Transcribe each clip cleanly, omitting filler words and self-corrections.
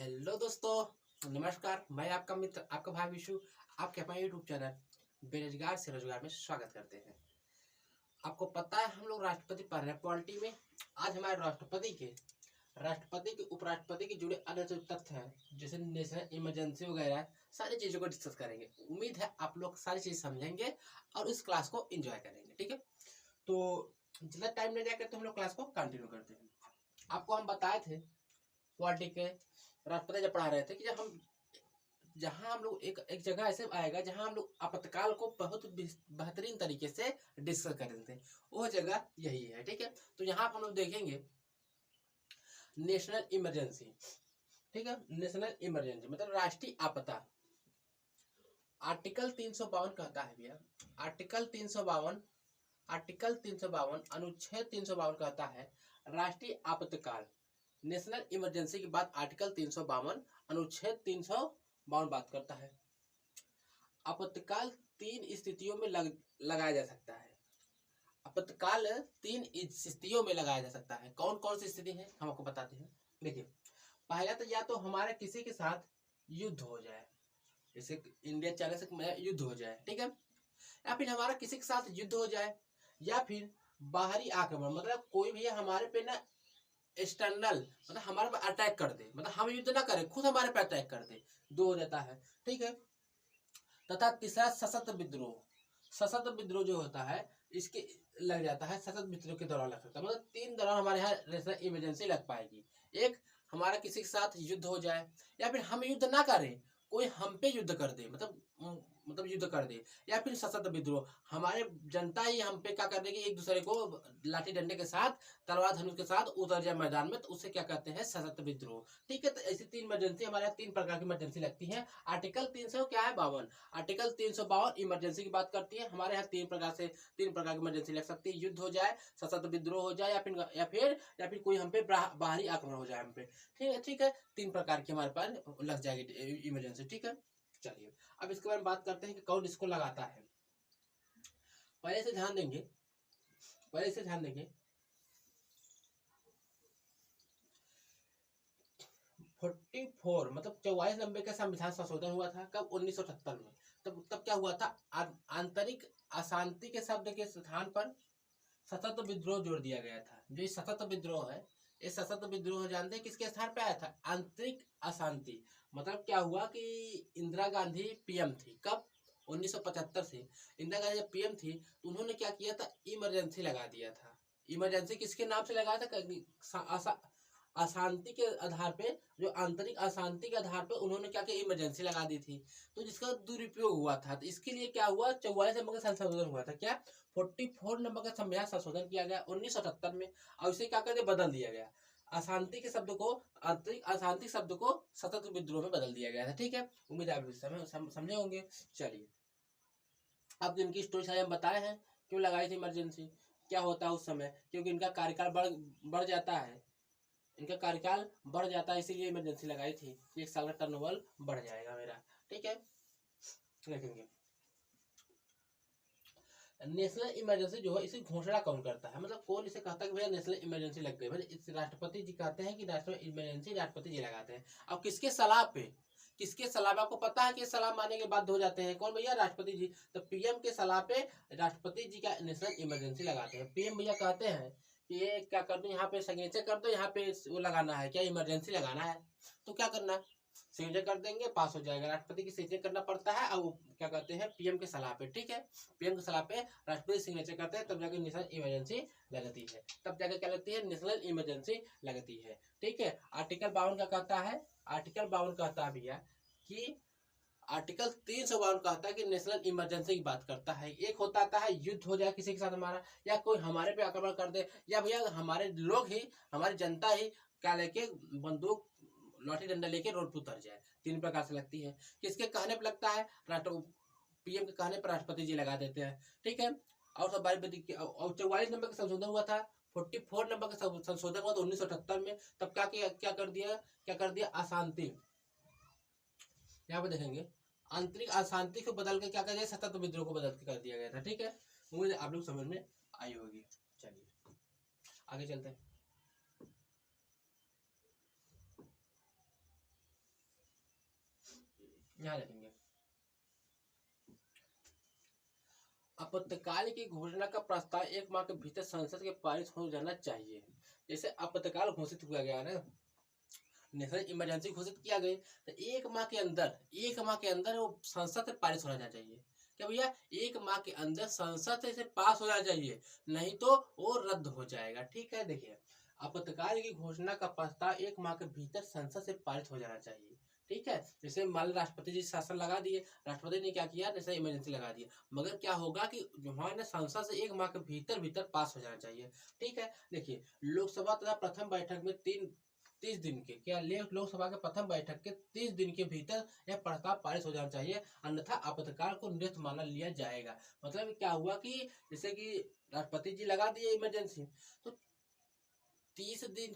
Hello दोस्तों, नमस्कार। मैं आपका मित्र, आपका भाई विशु, आपके अपना यूट्यूब चैनल बेरोजगार से रोजगार में स्वागत करते हैं। आपको पता है हम लोग राष्ट्रपति पढ़ रहे हैं पॉलिटी में। आज हमारे राष्ट्रपति के उपराष्ट्रपति के जुड़े अन्य जो तथ्य हैं, जैसे नेशनल इमरजेंसी वगैरह, सारी चीजों को डिस्कस करेंगे। उम्मीद है आप लोग सारी चीज समझेंगे और इस क्लास को एंजॉय करेंगे। ठीक है, तो जितना टाइम नहीं जाकर तो हम लोग क्लास को कंटिन्यू करते हैं। आपको हम बताए थे पॉलिटी के राष्ट्रपति जब पढ़ा रहे थे कि जहां हम लोग एक जगह ऐसे आएगा जहां हम लोग आपातकाल को बहुत बेहतरीन तरीके से डिस्कस कर रहे थे, वो जगह यही है। ठीक है, तो यहाँ पर हम लोग देखेंगे नेशनल इमरजेंसी। ठीक है, नेशनल इमरजेंसी मतलब राष्ट्रीय आपदा। आर्टिकल 352 कहता है भैया, आर्टिकल 352 अनुच्छेद 352 कहता है राष्ट्रीय आपातकाल। नेशनल इमरजेंसी के बाद आर्टिकल 352 अनुच्छेद 352 बात करता है आपातकाल 3 स्थितियों में लगाया जा सकता है। आपातकाल 3 स्थितियों में लगाया जा सकता है। कौन कौन सी स्थिति है हम आपको बताते हैं। देखिए, पहला तो या तो हमारे किसी के साथ युद्ध हो जाए, जैसे इंडिया चाइना से युद्ध हो जाए, ठीक है, या फिर हमारा किसी के साथ युद्ध हो जाए, या फिर बाहरी आक्रमण, मतलब कोई भी हमारे पे ना एक्सटर्नल मतलब हमारे पे अटैक कर दे, मतलब हम युद्ध ना करें, खुद हमारे पे अटैक कर दे, दो हो जाता है। ठीक है, तथा तीसरा सशस्त्र विद्रोह। सशस्त्र विद्रोह जो होता है इसके लग जाता है, सशस्त्र विद्रोह के दौरान लग सकता है। मतलब 3 दौरान हमारे यहाँ नेशनल इमरजेंसी लग पाएगी। एक, हमारा किसी के साथ युद्ध हो जाए, या फिर हम युद्ध ना करें, कोई हम पे युद्ध कर दे, मतलब युद्ध कर दे, या फिर सशस्त्र विद्रोह, हमारे जनता ही हम पे क्या कर देगी, एक दूसरे को लाठी डंडे के साथ, तलवार धनुष के साथ उतर जाए मैदान में, तो उसे क्या कहते हैं, सशस्त्र विद्रोह। ठीक है, तो ऐसी 3 इमरजेंसी हमारे यहाँ 3 प्रकार की इमरजेंसी लगती है। आर्टिकल 300 क्या है, 52, आर्टिकल 352 इमरजेंसी की बात करती है। हमारे यहाँ 3 प्रकार की इमरजेंसी लग सकती है। युद्ध हो जाए, सशस्त्र विद्रोह हो जाए, या फिर कोई हम पे बाहरी आक्रमण हो जाए हम पे। ठीक है, 3 प्रकार की हमारे पास लग जाएगी इमरजेंसी। ठीक है, चलिए अब इसके बारे में बात करते हैं कि कौन इसको लगाता है। पहले से ध्यान देंगे 44 मतलब 44 नंबर का संविधान संशोधन हुआ था। कब? 1978 में। तब क्या हुआ था, आंतरिक अशांति के शब्द के स्थान पर सशस्त्र विद्रोह जोड़ दिया गया था। जो सशस्त्र विद्रोह है, इस सशस्त्र विद्रोह जानते हैं किसके स्थान पे आया था, आंतरिक अशांति। मतलब क्या हुआ कि इंदिरा गांधी पीएम थी। कब? 1975 से इंदिरा गांधी जब पीएम थी तो उन्होंने क्या किया था, इमरजेंसी लगा दिया था। इमरजेंसी किसके नाम से लगाया था, अशांति के आधार पे, जो आंतरिक अशांति के आधार पे उन्होंने क्या किया, इमरजेंसी लगा दी थी। तो जिसका दुरुपयोग हुआ था, तो इसके लिए क्या हुआ, 44 नंबर का संशोधन हुआ था। क्या? 44 नंबर का संविधान संशोधन किया गया 1977 में, और इसे क्या कर दिया, बदल दिया गया। अशांति के शब्द को, आंतरिक अशांति शब्द को सशस्त्र विद्रोह में बदल दिया गया था। ठीक है, उम्मीद है आप समझे होंगे। चलिए, अब इनकी स्टोरी सारी हम बताए हैं, क्यों लगाई थी इमरजेंसी, क्या होता है उस समय, क्योंकि इनका कार्यकाल बढ़ जाता है, इसीलिए इमरजेंसी लगाई थी। 1 साल का टर्नओवर बढ़ जाएगा मेरा। ठीक है, देखेंगे नेशनल इमरजेंसी जो है, इसे घोषणा कौन करता है, मतलब कौन इसे कहता है कि भैया नेशनल इमरजेंसी लग गई। मतलब इस राष्ट्रपति जी कहते हैं कि नेशनल इमरजेंसी राष्ट्रपति जी लगाते हैं। अब किसके सलाह पे, आपको पता है कि सलाह मानने के बाद हो जाते हैं, कौन भैया, राष्ट्रपति जी। तो पीएम के सलाह पे राष्ट्रपति जी का नेशनल इमरजेंसी लगाते हैं। पीएम भैया कहते हैं कि ये क्या कर दो, यहाँ पे सिग्नेचर कर दो, यहाँ पे वो लगाना है, क्या इमरजेंसी लगाना है, तो क्या करना है, सिग्नेचर कर देंगे, पास हो जाएगा। राष्ट्रपति की सिग्नेचर करना पड़ता है, और क्या कहते हैं, पीएम के सलाह पे। ठीक है, पीएम की सलाह पे राष्ट्रपति सिग्नेचर करते हैं, तब जाके नेशनल इमरजेंसी लगती है, तब जाके क्या लगती है, नेशनल इमरजेंसी लगती है। ठीक है, आर्टिकल 52 क्या कहता है, आर्टिकल 52 कहता है भैया कि आर्टिकल 352 कहता है कि नेशनल इमरजेंसी की बात करता है। एक होता है युद्ध हो जाए किसी के साथ हमारा, या कोई हमारे पे आक्रमण कर दे, या भैया हमारे लोग ही, हमारी जनता ही क्या लेके, बंदूक लाठी डंडा लेके रोड पर उतर जाए। 3 प्रकार से लगती है। किसके कहने पर लगता है, पीएम के कहने पर राष्ट्रपति जी लगा देते हैं। ठीक है, और सब और 44 नंबर का संशोधन हुआ था, 44 नंबर का संशोधन हुआ था 1978 में। तब क्या कर दिया, अशांति, यहाँ पे देखेंगे आंतरिक अशांति को बदल के क्या कर दिया, सशस्त्र विद्रोह को बदल के कर दिया गया था। ठीक है, मुझे आप लोग समझ में आई होगी। चलिए आगे चलते हैं। यहाँ लिखेंगे आपातकाल की घोषणा का प्रस्ताव 1 माह के भीतर संसद के पारित हो जाना चाहिए। जैसे आपातकाल घोषित किया गया ना, नेशनल इमरजेंसी घोषित किया गया, तो 1 माह के अंदर वो संसद से पारित होना चाहिए। क्या भैया, 1 माह के अंदर संसद से पास हो जाना चाहिए, नहीं तो वो रद्द हो जाएगा। ठीक है, देखिए आपातकाल की घोषणा का प्रस्ताव 1 माह के भीतर संसद से पारित हो जाना चाहिए। ठीक है, जैसे मान लो राष्ट्रपति जी शासन लगा दिए, राष्ट्रपति ने क्या किया, जैसे इमरजेंसी लगा दिया, मगर क्या होगा कि हमारे संसद से 1 माह के भीतर पास हो जाना चाहिए। ठीक है, देखिए लोकसभा तथा प्रथम बैठक में 30 दिन के लोकसभा के प्रथम बैठक के 30 दिन के भीतर यह प्रस्ताव पारित हो जाना चाहिए, अन्यथा आपातकाल को निरस्त माना लिया जाएगा। मतलब क्या हुआ कि जैसे कि राष्ट्रपति जी लगा दिए इमरजेंसी, तो 30 दिन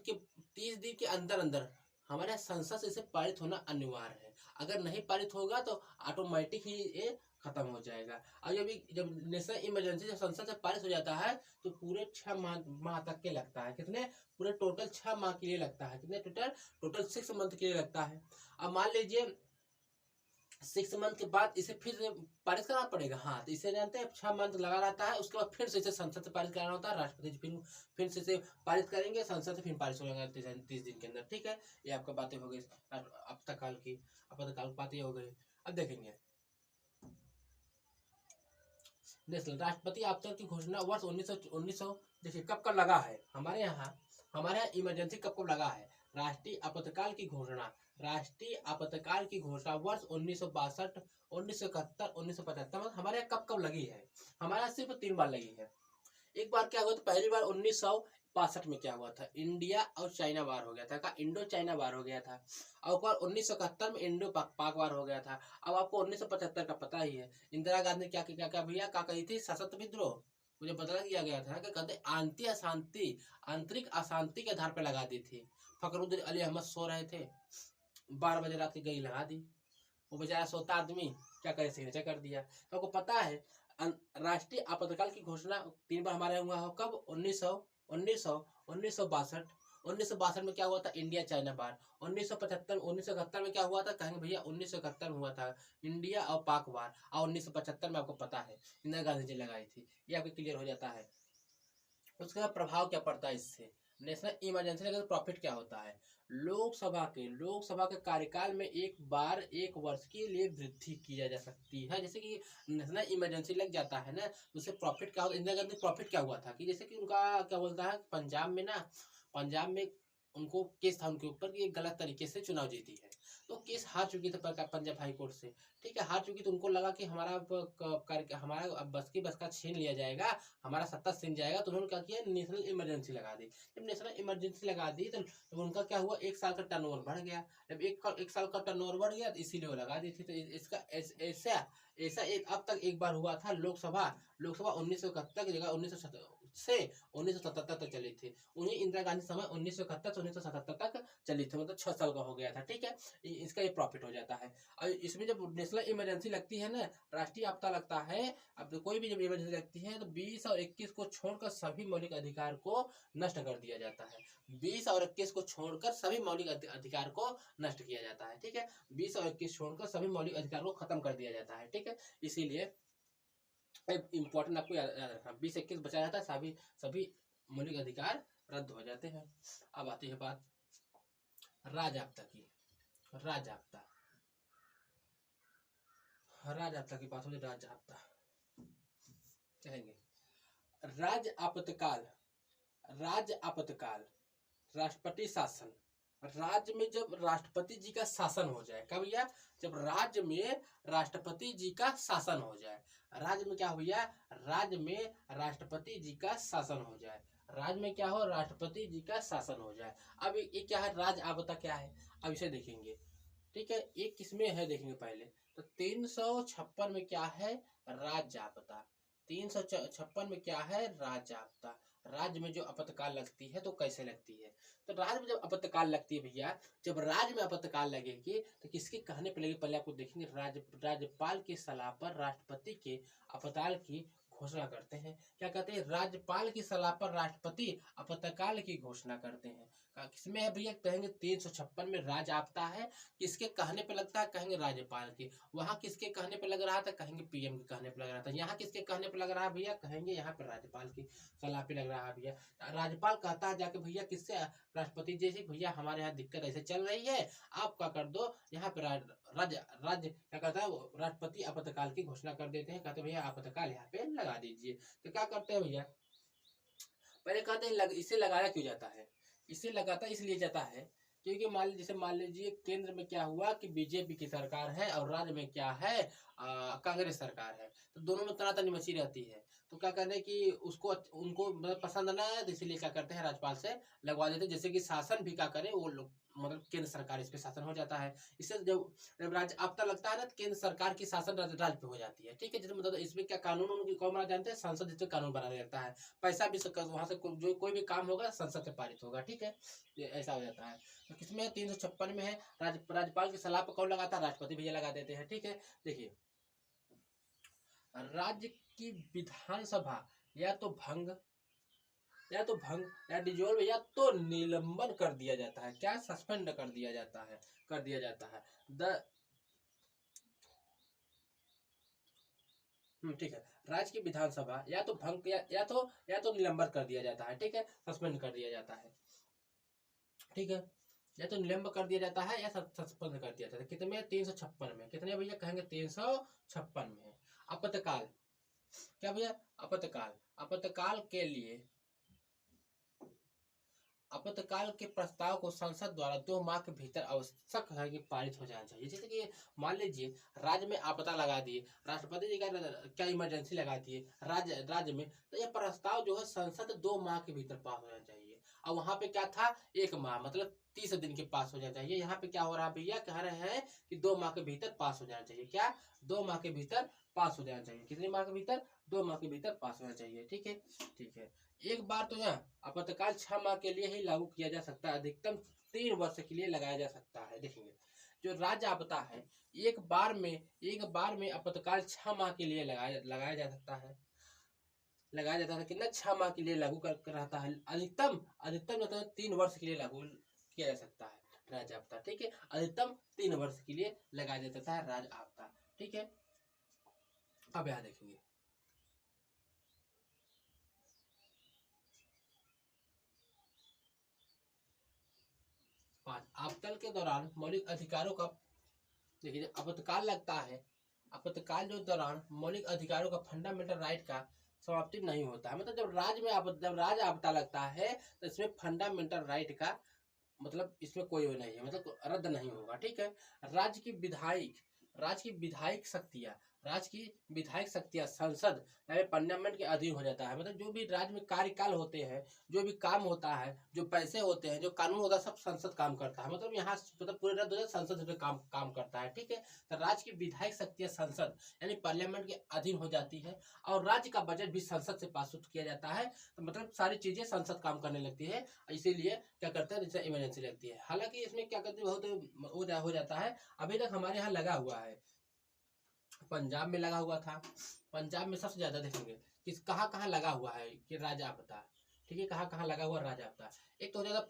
के अंदर अंदर हमारे संसद से इसे पारित होना अनिवार्य है। अगर नहीं पारित होगा तो ऑटोमेटिक ही ये खत्म हो जाएगा। और जब नेशनल इमरजेंसी जब संसद से पारित हो जाता है तो पूरे 6 माह तक के लगता है। कितने? पूरे टोटल 6 माह के लिए लगता है। कितने? टोटल 6 मंथ के लिए लगता है। अब मान लीजिए 6 मंथ के बाद इसे फिर से पारित कराना पड़ेगा। हाँ, तो इसे जानते हैं 6 मंथ लगा रहता है, उसके बाद फिर से इसे संसद से पारित कराना होता है। राष्ट्रपति जी फिर से इसे पारित करेंगे, संसद से फिर पारित हो जाएगा 30 दिन के अंदर। ठीक है, ये आपका बातें हो गई आपातकाल की बातें हो गई। अब देखेंगे नेशनल राष्ट्रपति आपातकाल की घोषणा वर्ष 1900 देखिए कब लगा है हमारे यहाँ इमरजेंसी कब लगा है। राष्ट्रीय आपातकाल की घोषणा वर्ष 1962, 1971, 1975 हमारे यहाँ कब लगी है। हमारे यहाँ सिर्फ 3 बार लगी है। एक बार क्या हुआ था, पहली बार 1962 में क्या हुआ था, इंडिया और चाइना वार हो गया था, का इंडो चाइना वार हो गया था। और 1971 में इंडो पाक वार हो गया था। अब आपको 1975 का पता ही है, इंदिरा गांधी ने क्या भैया क्या कही थी, सशस्त्र विद्रोह मुझे बदला किया गया था कि कहते आंतरिक अशांति के आधार पर लगा दी थी। फखरुद्दीन अली अहमद सो रहे थे, 12 बजे रात की गई लगा दी, वो बेचारा सोता आदमी क्या करे, सिग्नेचर कर दिया। तो आपको पता है राष्ट्रीय आपातकाल की घोषणा 3 बार हमारे हुआ हो। कब? 1962 में क्या हुआ था, इंडिया चाइना वार। 1971 में क्या हुआ था, कहेंगे भैया 1971 में हुआ था इंडिया और पाक वार। और 1975 में आपको पता है इंदिरा गांधी जी लगाई थी। ये आपको क्लियर हो जाता है। उसका प्रभाव क्या पड़ता है इससे, नेशनल इमरजेंसी लगने से प्रॉफिट क्या होता है, लोकसभा के कार्यकाल में एक बार 1 वर्ष के लिए वृद्धि की जा सकती है। जैसे कि नेशनल इमरजेंसी लग जाता है ना, तो उससे प्रॉफिट क्या होता है। इंदिरा गांधी प्रॉफिट क्या हुआ था कि जैसे कि उनका क्या बोलता है, पंजाब में उनको केस था उनके ऊपर कि ये गलत तरीके से चुनाव जीती है, तो केस हार चुकी थी पंजाब हाई कोर्ट से। ठीक है, हार चुकी तो उनको लगा कि हमारा बस का छीन लिया जाएगा, हमारा सत्ता छीन जाएगा, तो उन्होंने क्या किया, नेशनल इमरजेंसी लगा दी। जब नेशनल इमरजेंसी लगा दी तो उनका क्या हुआ, 1 साल का टर्नओवर बढ़ गया। जब एक साल का टर्नओवर बढ़ गया तो इसीलिए वो लगा दी थी। तो इसका ऐसा अब तक एक बार हुआ था। लोकसभा 1971 की जगह 1977 तक चली थी। उन्हीं इंदिरा गांधी समय 1971 से 1977 तक चली थी, मतलब 6 साल का हो गया था। ठीक है, इसका ये प्रॉफिट हो जाता है। और इसमें जब नेशनल इमरजेंसी लगती है ना, राष्ट्रीय आपदा लगता है, अब तो कोई भी जब इमरजेंसी लगती है तो 20 और 21 को छोड़कर सभी मौलिक अधिकार को नष्ट कर दिया जाता है। 20 और 21 को छोड़कर सभी मौलिक अधिकार को नष्ट किया जाता है। ठीक है, 20 और 21 छोड़कर सभी मौलिक अधिकार को खत्म कर दिया जाता है। ठीक है, इसीलिए इम्पोर्टेंट आपको याद रखना, 20-21 बचा जाता है, सभी मौलिक अधिकार रद्द हो जाते हैं। अब आती है बात राजआप्ता की। राजआप्ता की बात होगी। राजआप्ता कहेंगे राज्य आपत्तकाल राष्ट्रपति शासन। राज्य में जब राष्ट्रपति जी का शासन हो जाए, कब भैया, जब राज्य में राष्ट्रपति जी का शासन हो जाए। राज्य में क्या हो भैया, राज्य में राष्ट्रपति जी का शासन हो जाए। राज्य में क्या हो, राष्ट्रपति जी का शासन हो जाए। अब ये क्या है, राज्य आपदा क्या है, अब इसे देखेंगे। ठीक है, एक किसमें है देखेंगे पहले। तो 356 में क्या है, राज्य आपदा। 356 में क्या है, राज्य आपदा। राज्य में जो आपातकाल लगती है तो कैसे लगती है, तो राज्य में जब आपातकाल लगती है भैया, जब राज्य में आपातकाल लगेगी तो किसके कहने पर लगेगी, पहले आपको देखेंगे। राज्यपाल की सलाह पर राष्ट्रपति के आपातकाल की घोषणा करते हैं। क्या कहते हैं, राज्यपाल की सलाह पर राष्ट्रपति आपातकाल की घोषणा करते हैं। किसमें है भैया, कहेंगे 356 में राज्य आपदा है, किसके कहने पे लगता है, कहेंगे राज्यपाल की। वहाँ किसके कहने पे लग रहा था, कहेंगे पीएम के कहने पे लग रहा था। यहाँ किसके कहने पे लग रहा है भैया, कहेंगे यहाँ पे राज्यपाल की सलाह पे लग रहा है भैया। राज्यपाल कहता है जाके भैया किससे, राष्ट्रपति जी से, भैया हमारे यहाँ दिक्कत ऐसे चल रही है, आप क्या कर दो, यहाँ पे राज्य क्या कहता है, राष्ट्रपति आपातकाल की घोषणा कर देते हैं। कहते हैं भैया आपातकाल यहाँ पे लगा दीजिए। तो क्या करते हैं भैया, पहले कहते हैं इसे लगाया क्यों जाता है, इसे लगाता इसलिए जाता है क्योंकि मान लीजिए केंद्र में क्या हुआ कि बीजेपी की सरकार है और राज्य में क्या है, कांग्रेस सरकार है, तो दोनों में तनातनी मची रहती है। तो क्या कहते हैं कि उसको उनको मतलब पसंद ना है, तो इसीलिए क्या करते हैं राज्यपाल से लगवा देते हैं। जैसे कि शासन भी क्या करे, वो लोग मतलब केंद्र सरकार इस पे शासन हो जाता है। इससे जब राज्य आपदा लगता है ना, तो केंद्र सरकार की शासन राज्य पे हो जाती है। ठीक है, जैसे मतलब इसमें क्या कानून उनकी कौन बना जानते हैं, संसद जिससे कानून बना रहता है। पैसा भी वहां से जो कोई भी काम होगा संसद से पारित होगा। ठीक है, ये ऐसा हो जाता है। तो किसमें 356 में है, राज्यपाल की सलाह पर कौन लगाता है, राष्ट्रपति भैया लगा देते हैं। ठीक है, देखिए राज्य की विधानसभा या तो भंग या डिजोल्व या तो निलंबन कर दिया जाता है। क्या, सस्पेंड कर दिया जाता है। ठीक है, राज्य की विधानसभा या तो भंग या तो निलंबन कर दिया जाता है। ठीक है, सस्पेंड कर दिया जाता है। ठीक है, या तो निलंबन कर दिया जाता है या सस्पेंड कर दिया जाता है। कितने, 356 में। कितने भैया, कहेंगे 356 में। आपातकाल, क्या भैया, आपातकाल के प्रस्ताव को संसद द्वारा 2 माह के भीतर आवश्यक है कि पारित हो जाना चाहिए। जैसे कि मान लीजिए राज्य में आपदा लगा दिए, राष्ट्रपति जी का क्या इमरजेंसी लगा दिए राज्य में, तो ये प्रस्ताव जो है संसद 2 माह के भीतर पास हो जाना चाहिए। और वहां पे क्या था, 1 माह मतलब 30 दिन के पास हो जाना चाहिए। यहाँ पे क्या हो रहा है भैया, कह रहे हैं कि 2 माह के भीतर पास हो जाना चाहिए। क्या, 2 माह के भीतर पास हो जाना चाहिए। कितने माह के भीतर, 2 माह के भीतर पास होना चाहिए। ठीक है, एक बार तो यहाँ आपातकाल 6 माह के लिए ही लागू किया जा सकता है, अधिकतम 3 वर्ष के लिए लगाया जा सकता है। देखेंगे जो राज्य आपदा है, एक बार में आपातकाल 6 माह के लिए लगाया जा सकता है। लगाया जाता है कितना, 6 माह के लिए लागू कर रहता है। अधिकतम 3 वर्ष के लिए लागू किया जा सकता है राज्य आपदा। ठीक है, अधिकतम 3 वर्ष के लिए लगाया जाता है राज्य आपदा। ठीक है, अब यहाँ देखेंगे 5 आपतल के दौरान मौलिक अधिकारों का, देखिए आपातकाल लगता है, आपातकाल जो दौरान मौलिक अधिकारों का फंडामेंटल राइट का समाप्ति नहीं होता है। मतलब जब राज्य आपदा लगता है तो इसमें फंडामेंटल राइट का मतलब इसमें कोई नहीं है, मतलब रद्द नहीं होगा। ठीक है, राज्य की विधायक शक्तियां संसद यानी पार्लियामेंट के अधीन हो जाता है। मतलब जो भी राज्य में कार्यकाल होते हैं, जो भी काम होता है, जो पैसे होते हैं, जो कानून होता है, सब संसद काम करता है। मतलब यहाँ मतलब पूरे रद्द हो जाए, संसद काम करता है। ठीक है, तो राज्य की विधायक शक्तियां संसद यानी पार्लियामेंट के अधीन हो जाती है और राज्य का बजट भी संसद से पास किया जाता है। तो मतलब सारी चीजें संसद काम करने लगती है, इसीलिए क्या करते हैं, जैसे इमरजेंसी लगती है। हालांकि इसमें क्या करते हैं, बहुत हो जाता है। अभी तक हमारे यहाँ लगा हुआ है, पंजाब में लगा हुआ था। पंजाब में सबसे ज्यादा देखेंगे किस कहाँ लगा हुआ है कि राज्य आपदा। ठीक है, कहाँ लगा हुआ राज्य आपदा। एक तो हो जाएगा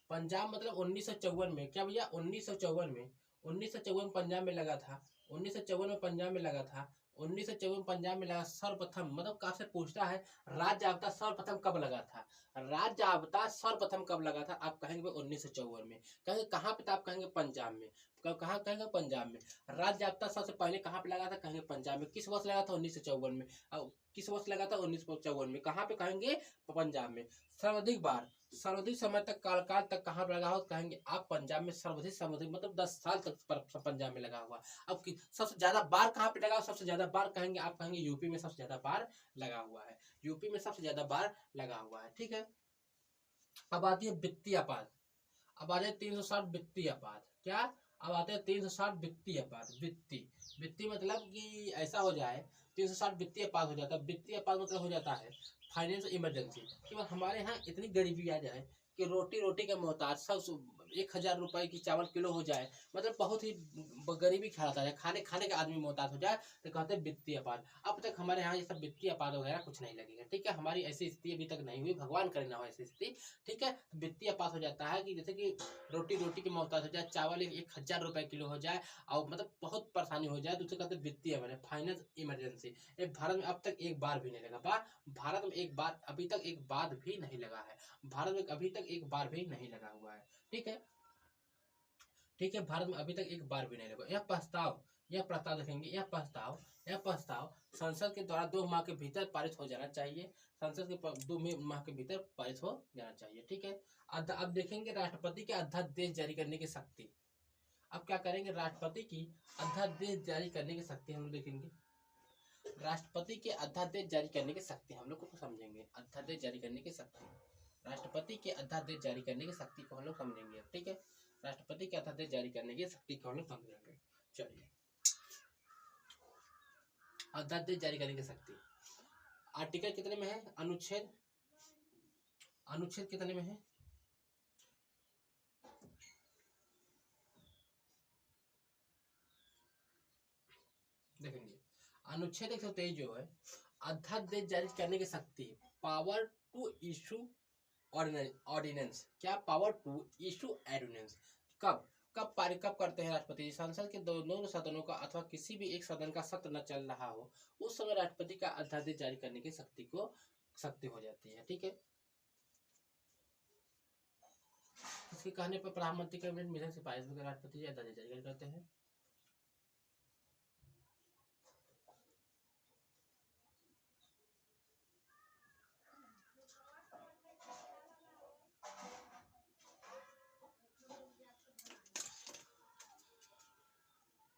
पंजाब मतलब 1954 में। क्या भैया, 1954 पंजाब में लगा था। 1954 में पंजाब में लगा था। 1954 पंजाब में लगा सर्वप्रथम। मतलब आपसे पूछता है राज्य आपदा सर्वप्रथम कब लगा था, राज्य आपदा सर्वप्रथम कब लगा था, आप कहेंगे 1954 में। कहेंगे कहाँ पे था, आप कहेंगे पंजाब में। कहाँ कहेंगे, पंजाब में। राज्य आपदा सबसे पहले कहाँ पे लगा था, कहेंगे पंजाब में। किस वर्ष लगा था, 1954 में। किस वर्ष लगा था, 1954 में। कहाँ पे, कहेंगे पंजाब में। सर्वाधिक समय तक काल तक कहाँ लगा हो, कहेंगे आप पंजाब में। सर्वाधिक मतलब 10 साल तक पंजाब में लगा हुआ। अब सबसे ज्यादा बार कहाँ पे लगा, सबसे ज्यादा बार कहेंगे, आप कहेंगे यूपी में सबसे ज्यादा बार लगा हुआ है। यूपी में सबसे ज्यादा बार लगा हुआ है। ठीक है, अब आती है वित्तीय आपात। अब आ जाए 360 वित्तीय आपात। क्या, अब आते हैं 360 वित्तीय आपात। वित्तीय मतलब कि ऐसा हो जाए, 360 वित्तीय आपात हो जाता है। वित्तीय आपात मतलब हो जाता है फाइनेंशियल इमरजेंसी कि हमारे यहाँ इतनी गरीबी आ जाए कि रोटी के मोहताज सब 1000 रुपए की चावल किलो हो जाए, मतलब बहुत ही गरीबी खिलाता है, खाने खाने का आदमी मोहताज हो जाए, तो कहते हैं वित्तीय आपात। अब तक हमारे यहाँ ये सब वित्तीय आपात वगैरह कुछ नहीं लगेगा, ठीक है। हमारी ऐसी स्थिति अभी तक नहीं हुई, भगवान करे ना हो ऐसी स्थिति, ठीक है। वित्तीय आपात हो जाता है कि जैसे कि रोटी रोटी की मोहताज हो जाए, चावल 1000 रुपए किलो हो जाए, और मतलब बहुत परेशानी हो जाए, तो उसे कहते हैं वित्तीय मैंने फाइनेंस इमरजेंसी। ये भारत में अब तक एक बार भी नहीं लगा, भारत में एक बार अभी तक एक बार भी नहीं लगा है, भारत में अभी तक एक बार भी नहीं लगा हुआ है, ठीक है, ठीक है। भारत में अभी तक एक बार भी नहीं लगा। यह प्रस्ताव देखेंगे, यह प्रस्ताव संसद के द्वारा 2 माह के भीतर पारित हो जाना चाहिए, संसद के 2 माह के भीतर पारित हो जाना चाहिए, ठीक है। अब देखेंगे राष्ट्रपति के अध्यादेश जारी करने की शक्ति। अब क्या करेंगे, राष्ट्रपति की अध्यादेश जारी करने की शक्ति हम लोग देखेंगे, राष्ट्रपति के अध्यादेश जारी करने की शक्ति हम लोग को समझेंगे, अध्यादेश जारी करने की शक्ति, राष्ट्रपति के अध्यादेश जारी करने की शक्ति को हम लोग समझेंगे, ठीक है। राष्ट्रपति के अध्यादेश जारी करने की शक्ति को हम लोग समझेंगे। चलिए, अध्यादेश जारी करने की शक्ति आर्टिकल कितने में है, अनुच्छेद कितने में है, देखेंगे अनुच्छेद 123 जो है, अध्यादेश जारी करने की शक्ति, पावर टू इशू ऑर्डिनेंस, क्या पावर टू इशू ऑर्डिनेंस, कब करते हैं राष्ट्रपति जी, संसद के दोनों सदनों का अथवा किसी भी एक सदन का सत्र न चल रहा हो, उस समय राष्ट्रपति का अध्यादेश जारी करने की शक्ति हो जाती है, ठीक है। इसके कहने पर प्रधानमंत्री कैबिनेट मिशन सिफारिश में राष्ट्रपति जी अध्यादेश जारी करते हैं।